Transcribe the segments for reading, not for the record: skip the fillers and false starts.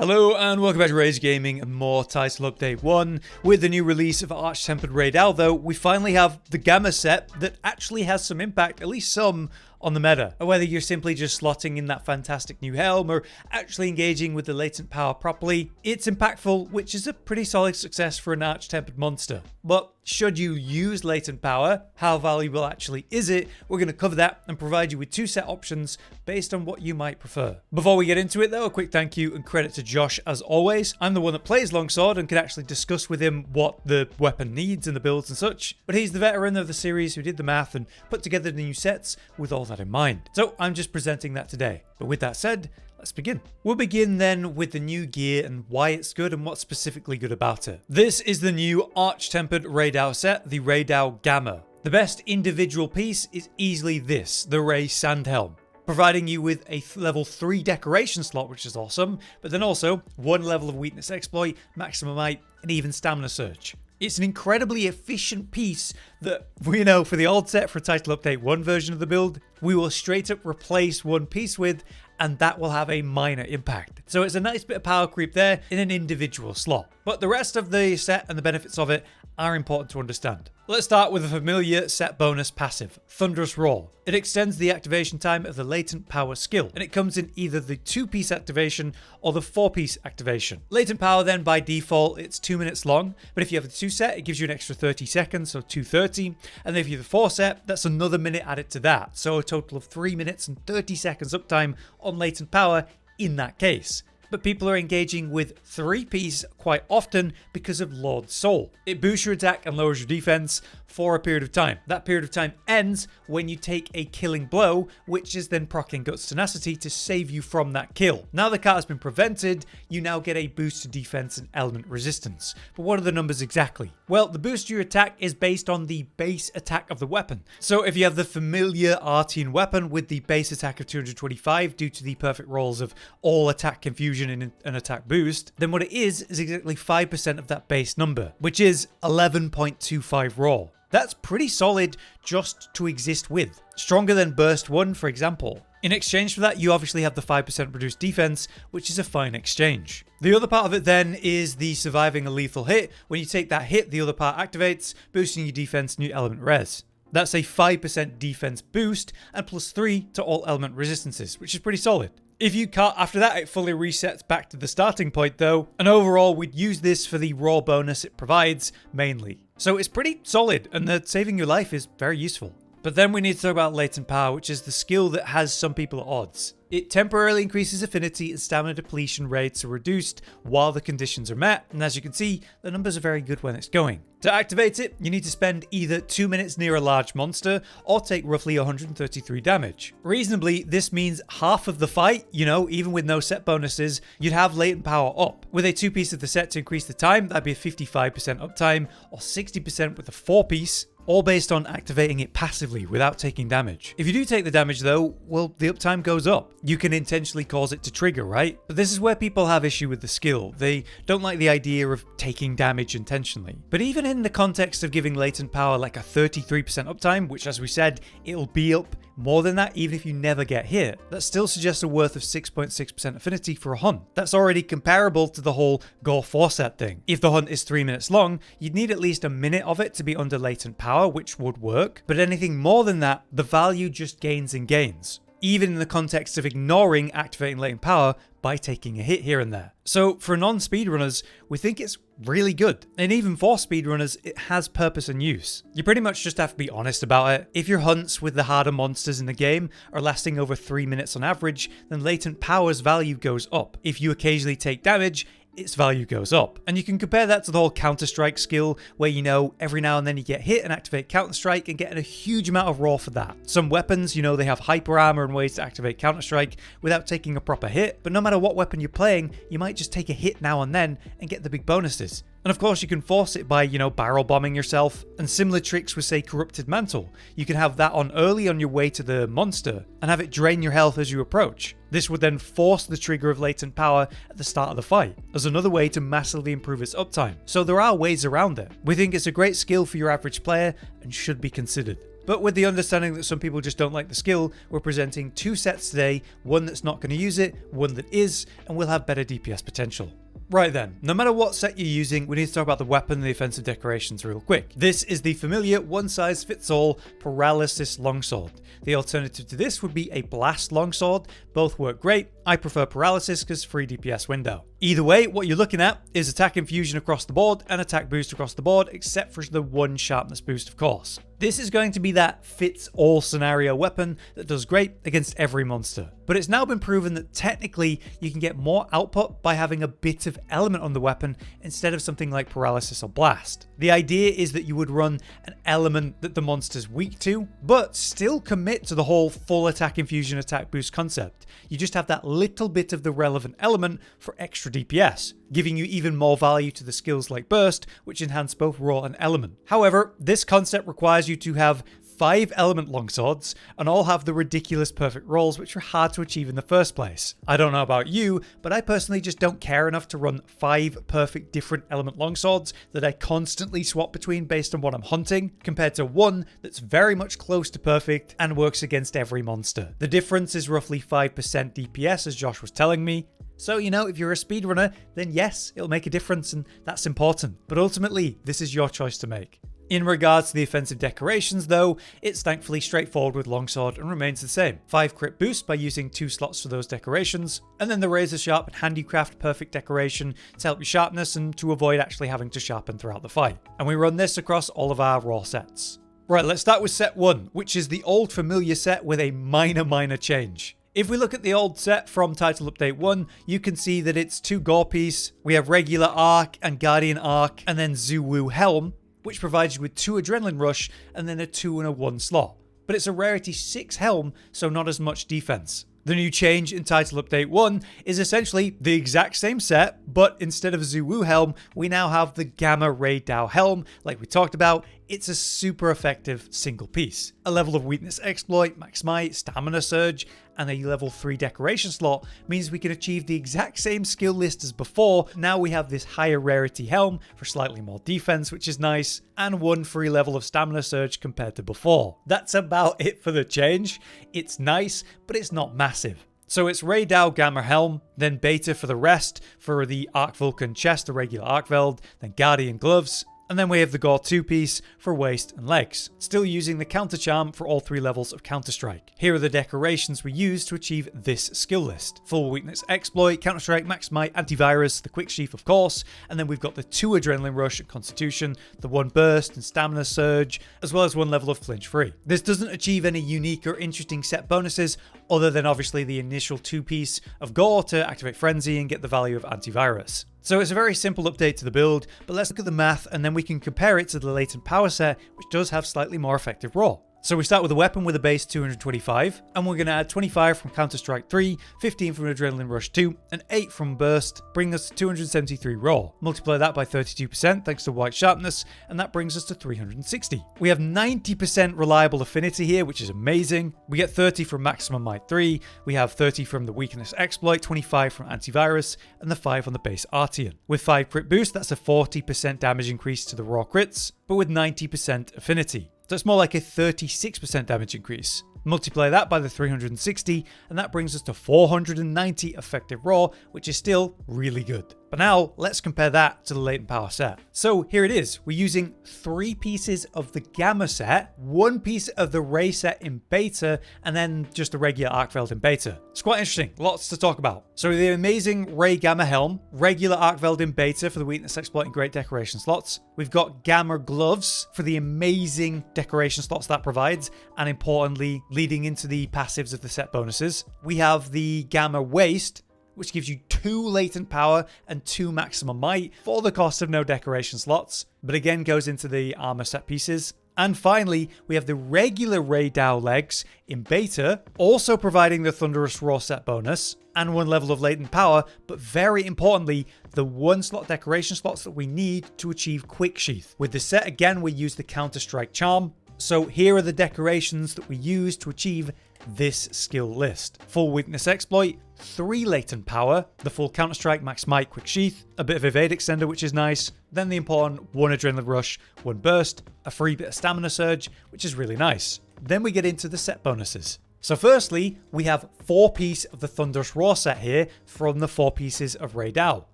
Hello and welcome back to Rage Gaming and more title update 1. With the new release of Arch-Tempered Rey Dau though, we finally have the Gamma set that actually has some impact, at least some, on the meta. Whether you're simply just slotting in that fantastic new helm or actually engaging with the latent power properly, it's impactful, which is a pretty solid success for an Arch-Tempered monster. But should you use latent power? How valuable actually is it? We're going to cover that and provide you with two set options based on what you might prefer. Before we get into it though, a quick thank you and credit to Josh as always. I'm the one that plays Longsword and can actually discuss with him what the weapon needs and the builds and such, but he's the veteran of the series who did the math and put together the new sets with all that in mind. So I'm just presenting that today. But with that said, let's begin. We'll begin then with the new gear and why it's good and what's specifically good about it. This is the new Arch-Tempered Rey Dau set, the Rey Dau Gamma. The best individual piece is easily this, the Rey Sandhelm, providing you with a level 3 decoration slot, which is awesome, but then also one level of weakness exploit, maximum height, and even stamina surge. It's an incredibly efficient piece that, you know, for the old set for Title Update 1 version of the build, we will straight up replace one piece with, and that will have a minor impact. So it's a nice bit of power creep there in an individual slot. But the rest of the set and the benefits of it are important to understand. Let's start with a familiar set bonus passive, Thunderous Roar. It extends the activation time of the Latent Power skill, and it comes in either the 2-piece activation or the 4-piece activation. Latent Power then by default, it's 2 minutes long, but if you have the 2 set, it gives you an extra 30 seconds, so 230, and then if you have the 4 set, that's another minute added to that, so a total of 3 minutes and 30 seconds uptime on Latent Power in that case. But people are engaging with 3-piece quite often because of Lord's Soul. It boosts your attack and lowers your defense for a period of time. That period of time ends when you take a killing blow, which is then proccing Guts Tenacity to save you from that kill. Now the cat has been prevented, you now get a boost to defense and element resistance. But what are the numbers exactly? Well, the boost to your attack is based on the base attack of the weapon. So if you have the familiar Artian weapon with the base attack of 225 due to the perfect rolls of all attack confusion in an attack boost, then what it is exactly 5% of that base number, which is 11.25 raw. That's pretty solid just to exist with. Stronger than Burst 1, for example. In exchange for that, you obviously have the 5% reduced defense, which is a fine exchange. The other part of it then is the surviving a lethal hit. When you take that hit, the other part activates, boosting your defense new element res. That's a 5% defense boost and plus 3 to all element resistances, which is pretty solid. If you cut after that, it fully resets back to the starting point though, and overall we'd use this for the raw bonus it provides mainly. So it's pretty solid, and that saving your life is very useful. But then we need to talk about Latent Power, which is the skill that has some people at odds. It temporarily increases affinity and stamina depletion rates are reduced while the conditions are met, and as you can see, the numbers are very good when it's going. To activate it, you need to spend either 2 minutes near a large monster or take roughly 133 damage. Reasonably, this means half of the fight, you know, even with no set bonuses, you'd have Latent Power up. With a 2-piece of the set to increase the time, that'd be a 55% uptime or 60% with a 4-piece. All based on activating it passively without taking damage. If you do take the damage though, well, the uptime goes up. You can intentionally cause it to trigger, right? But this is where people have issue with the skill. They don't like the idea of taking damage intentionally. But even in the context of giving Latent Power like a 33% uptime, which as we said, it'll be up more than that even if you never get hit, that still suggests a worth of 6.6% affinity for a hunt. That's already comparable to the whole gore Foresight thing. If the hunt is 3 minutes long, you'd need at least a minute of it to be under Latent Power, which would work, but anything more than that, the value just gains and gains, even in the context of ignoring activating Latent Power by taking a hit here and there. So for non-speedrunners, we think it's really good. And even for speedrunners, it has purpose and use. You pretty much just have to be honest about it. If your hunts with the harder monsters in the game are lasting over 3 minutes on average, then Latent Power's value goes up. If you occasionally take damage, its value goes up. And you can compare that to the whole Counter-Strike skill, where you know every now and then you get hit and activate Counter-Strike and get a huge amount of raw for that. Some weapons, you know, they have hyper armor and ways to activate Counter-Strike without taking a proper hit, but no matter what weapon you're playing, you might just take a hit now and then and get the big bonuses. And of course you can force it by, you know, barrel bombing yourself, and similar tricks with say Corrupted Mantle. You can have that on early on your way to the monster and have it drain your health as you approach. This would then force the trigger of Latent Power at the start of the fight, as another way to massively improve its uptime. So there are ways around it. We think it's a great skill for your average player and should be considered. But with the understanding that some people just don't like the skill, we're presenting 2 sets today, one that's not going to use it, one that is, and will have better DPS potential. Right then, no matter what set you're using, we need to talk about the weapon and the offensive decorations real quick. This is the familiar one-size-fits-all paralysis longsword. The alternative to this would be a blast longsword. Both work great. I prefer paralysis because free DPS window. Either way, what you're looking at is attack infusion across the board and attack boost across the board, except for the one sharpness boost, of course. This is going to be that fits-all scenario weapon that does great against every monster. But it's now been proven that technically you can get more output by having a bit of element on the weapon instead of something like paralysis or blast. The idea is that you would run an element that the monster's weak to, but still commit to the whole full attack infusion attack boost concept. You just have that little bit of the relevant element for extra DPS, giving you even more value to the skills like burst, which enhance both raw and element. However, this concept requires you to have 5 element longswords and all have the ridiculous perfect rolls which are hard to achieve in the first place. I don't know about you, but I personally just don't care enough to run 5 perfect different element longswords that I constantly swap between based on what I'm hunting, compared to one that's very much close to perfect and works against every monster. The difference is roughly 5% DPS, as Josh was telling me. So, you know, if you're a speedrunner, then yes, it'll make a difference and that's important. But ultimately, this is your choice to make. In regards to the offensive decorations though, it's thankfully straightforward with longsword and remains the same. 5 crit boost by using 2 slots for those decorations, and then the razor sharp and handicraft perfect decoration to help your sharpness and to avoid actually having to sharpen throughout the fight. And we run this across all of our raw sets. Right, let's start with set 1, which is the old familiar set with a minor change. If we look at the old set from Title Update 1, you can see that it's 2 gore piece, we have regular arc and guardian arc, and then Zuwu helm, which provides you with 2 adrenaline rush and then a 2 and a 1 slot. But it's a rarity 6 helm, so not as much defense. The new change in Title Update 1 is essentially the exact same set, but instead of Zuwu helm, we now have the Gamma Rey Dau helm, like we talked about. It's a super effective single piece. A level of weakness exploit, max might, stamina surge, and a level 3 decoration slot means we can achieve the exact same skill list as before. Now we have this higher rarity helm for slightly more defense, which is nice, and 1 free level of stamina surge compared to before. That's about it for the change. It's nice, but it's not massive. So it's Rey Dau Gamma Helm, then Beta for the rest, for the arkveld chest, the regular arkveld, then Guardian gloves, and then we have the Gore 2-piece for waist and legs, still using the counter charm for all 3 levels of Counter-Strike. Here are the decorations we use to achieve this skill list. Full weakness exploit, Counter-Strike, max might, antivirus, the quick sheath of course, and then we've got the 2 adrenaline rush and constitution, the 1 burst and stamina surge, as well as 1 level of flinch free. This doesn't achieve any unique or interesting set bonuses, other than obviously the initial 2-piece of Gore to activate Frenzy and get the value of antivirus. So it's a very simple update to the build, but let's look at the math and then we can compare it to the Latent Power Set, which does have slightly more effective raw. So we start with a weapon with a base 225, and we're going to add 25 from Counter-Strike 3, 15 from Adrenaline Rush 2, and 8 from Burst, bringing us to 273 raw. Multiply that by 32% thanks to white sharpness, and that brings us to 360. We have 90% reliable affinity here, which is amazing. We get 30 from Maximum Might 3, we have 30 from the Weakness Exploit, 25 from Antivirus, and the 5 on the base Artian. With 5 crit boost, that's a 40% damage increase to the raw crits, but with 90% affinity. So it's more like a 36% damage increase. Multiply that by the 360, and that brings us to 490 effective raw, which is still really good. But now let's compare that to the Latent Power Set. So here it is. We're using 3 pieces of the Gamma set, 1 piece of the Rey set in beta, and then just the regular arkveld in beta. It's quite interesting. Lots to talk about. So the amazing Rey Gamma Helm, regular arkveld in beta for the weakness exploit and great decoration slots. We've got Gamma Gloves for the amazing decoration slots that provides, and importantly, leading into the passives of the set bonuses. We have the Gamma Waist, which gives you 2 latent power and 2 maximum might for the cost of no decoration slots, but again goes into the armor set pieces. And finally, we have the regular Rey Dau legs in beta, also providing the Thunderous Raw set bonus and 1 level of latent power, but very importantly, the 1 slot decoration slots that we need to achieve Quick Sheath. With the set again, we use the Counter-Strike charm. So here are the decorations that we use to achieve this skill list. Full weakness exploit, 3 latent power, the full Counter-Strike max might quick sheath, a bit of evade extender which is nice, then the important 1 adrenaline rush, 1 burst, a free bit of stamina surge which is really nice. Then we get into the set bonuses. So firstly, we have 4-piece of the Thunderous Roar set here from the 4 pieces of Rey Dau.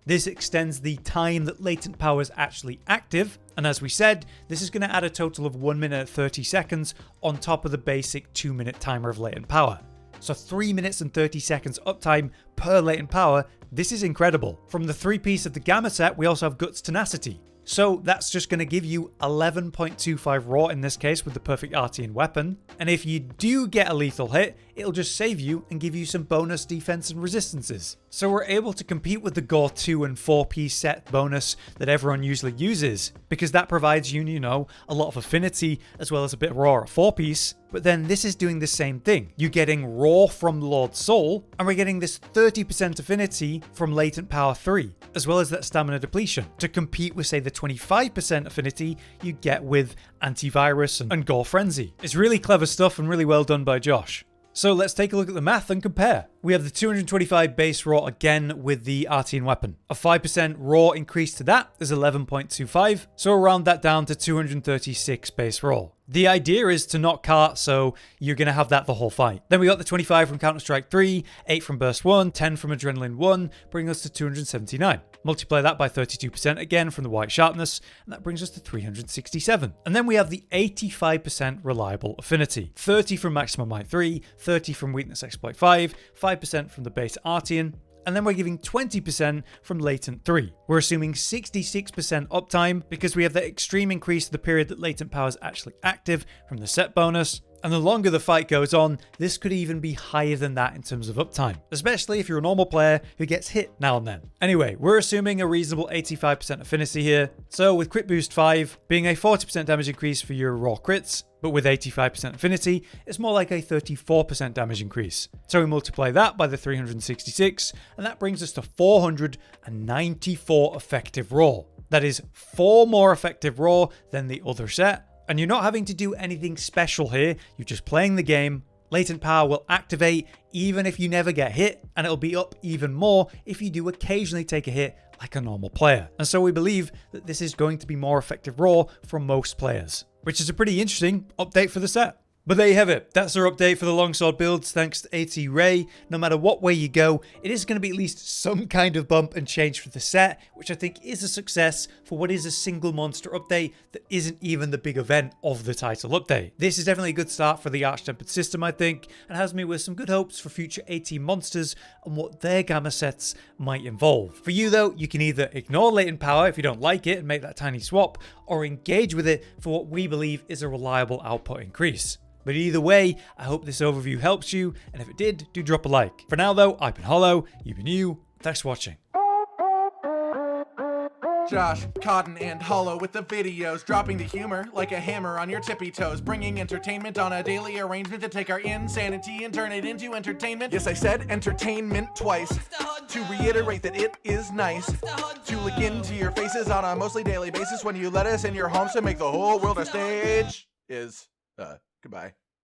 This extends the time that latent power is actually active, and as we said, this is going to add a total of 1 minute 30 seconds on top of the basic 2-minute timer of latent power. So 3 minutes and 30 seconds uptime per latent power, this is incredible. From the 3-piece of the Gamma set, we also have Guts Tenacity. So that's just going to give you 11.25 raw in this case with the perfect artian weapon. And if you do get a lethal hit, it'll just save you and give you some bonus defense and resistances. So we're able to compete with the Gore 2 and 4-piece set bonus that everyone usually uses, because that provides you, a lot of affinity as well as a bit of raw at 4-piece. But then this is doing the same thing. You're getting raw from Lord Soul, and we're getting this 30% affinity from Latent Power 3, as well as that stamina depletion, to compete with, say, the 25% affinity you get with Antivirus and Gore Frenzy. It's really clever stuff and really well done by Josh. So let's take a look at the math and compare. We have the 225 base raw again with the artian weapon. A 5% raw increase to that is 11.25, so we'll round that down to 236 base raw. The idea is to not cart, so you're going to have that the whole fight. Then we got the 25 from Counter-Strike 3, 8 from Burst 1, 10 from Adrenaline 1, bringing us to 279. Multiply that by 32% again from the white sharpness, and that brings us to 367. And then we have the 85% reliable affinity. 30 from Maximum Might 3, 30 from Weakness Exploit 5, 5% from the base Artian, and then we're giving 20% from Latent 3. We're assuming 66% uptime because we have that extreme increase to the period that Latent Power is actually active from the set bonus. And the longer the fight goes on, this could even be higher than that in terms of uptime, especially if you're a normal player who gets hit now and then. Anyway, we're assuming a reasonable 85% affinity here. So with Crit Boost 5 being a 40% damage increase for your raw crits, but with 85% affinity, it's more like a 34% damage increase. So we multiply that by the 366, and that brings us to 494 effective raw. That is 4 more effective raw than the other set. And you're not having to do anything special here, you're just playing the game. Latent Power will activate even if you never get hit, and it'll be up even more if you do occasionally take a hit like a normal player. And so we believe that this is going to be more effective raw for most players, which is a pretty interesting update for the set. But there you have it. That's our update for the longsword builds thanks to AT Rey. No matter what way you go, it is going to be at least some kind of bump and change for the set, which I think is a success for what is a single monster update that isn't even the big event of the title update. This is definitely a good start for the Arch-Tempered system, I think, and has me with some good hopes for future AT monsters and what their gamma sets might involve. For you though, you can either ignore Latent Power if you don't like it and make that tiny swap, or engage with it for what we believe is a reliable output increase. But either way, I hope this overview helps you, and if it did, do drop a like. For now though, I've been Hollow, you've been you, thanks for watching. Josh, Cotton, and Hollow with the videos, dropping the humor like a hammer on your tippy toes, bringing entertainment on a daily arrangement to take our insanity and turn it into entertainment. Yes, I said entertainment twice, to reiterate that it is nice to look into your faces on a mostly daily basis when you let us in your homes to make the whole world a stage. Goodbye.